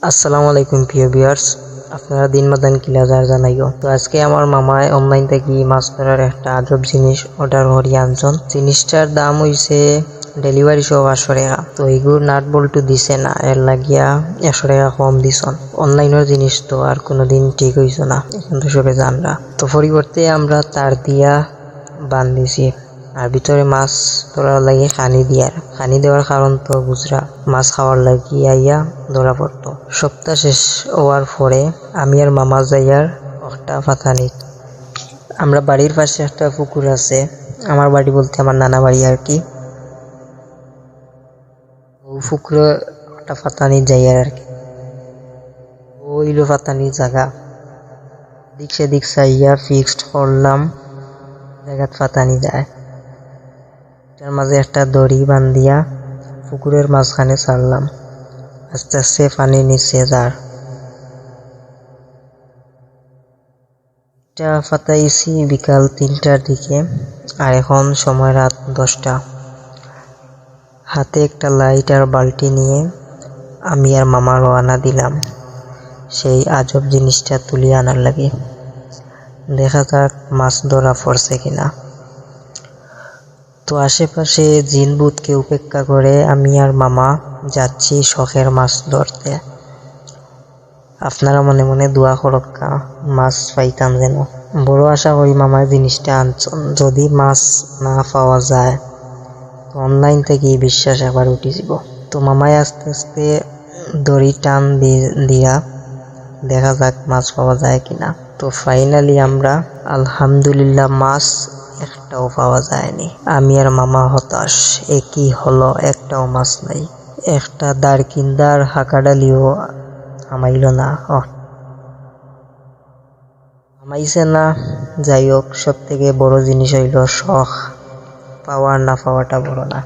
আসসালামু আলাইকুম প্রিয় ভিউয়ার্স, আপনারা দিন মাদান কিলা জানাইও। তো আজকে আমার মামায় অনলাইন থেকে মাছ ধরার একটা আজব জিনিস অর্ডার করি আনছন। জিনিসটার দাম হইছে ডেলিভারি সহ 500 টাকা। তো এইগুলো নাট বল্টু দিছে না, এর লাগিয়া 100 টাকা কম দিছন। অনলাইনের জিনিস তো আর কোনোদিন ঠিক হইছে না, এখন তো সবে জানরা। তো পরিবর্তে আমরা তার দিয়া বান্ধিছি আর ভিতরে মাছ ধরার লাগে খানি দেওয়ার কারণ তো বুঝরা, মাছ খাওয়ার লাগি আইয়া ধরা পড়তো। সপ্তাহ শেষ হওয়ার পরে আমি আর মামা যাইয়ার একটা ফাতানিত। আমরা বাড়ির পাশে একটা পুকুর আছে, আমার বাড়ি বলতে আমার নানা বাড়ি আর কি। ও পুকুরে একটা ফাতানি যাইয়ার আর কি। ওইলো ফাতানি জায়গা, দিক সেদিক চাইয়া ফিক্সড করলাম জায়গাত ফাতানি যায়। তার মাঝে একটা দড়ি বান্ধিয়া পুকুরের মাঝখানে ছাড়লাম। আস্তে আস্তে পানি নিচে যার এটা ফাতাইছি বিকাল 3টার দিকে, আর এখন সময় রাত 10টা। হাতে একটা লাইট আর বালতি নিয়ে আমি আর মামা রওনা দিলাম সেই আজব জিনিসটা তুলিয়ে আনার লাগে। দেখা যাক মাছ ধরা পড়ছে কিনা। তো আশেপাশে জিনবুতকে উপেক্ষা করে আমি আর মামা যাচ্ছি শখের মাছ ধরতে। আপনারা মনে মনে দোয়া করক্কা মাছ পাইতাম যেন। বড় আশা করি মামার জিনিসটা আনছন। যদি মাছ না পাওয়া যায় তো অনলাইন থেকে বিশ্বাস আবার উঠে যাব। তো মামায় আস্তে আস্তে দড়ি টান দিয়া দেখা যাক মাছ পাওয়া যায় কিনা। তো ফাইনালি আমরা আলহামদুলিল্লাহ মাছ একটাও পাওয়া যায়নি। আমি আর মামা হতাশ, একই হলো, একটাও মাছ নাই। একটা দারকিন্দার হাঁকাডালিও হামাইল না, হামাইছে না। যাই হোক, সব থেকে বড় জিনিস হইল শখ, পাওয়ার না পাওয়াটা বড় না।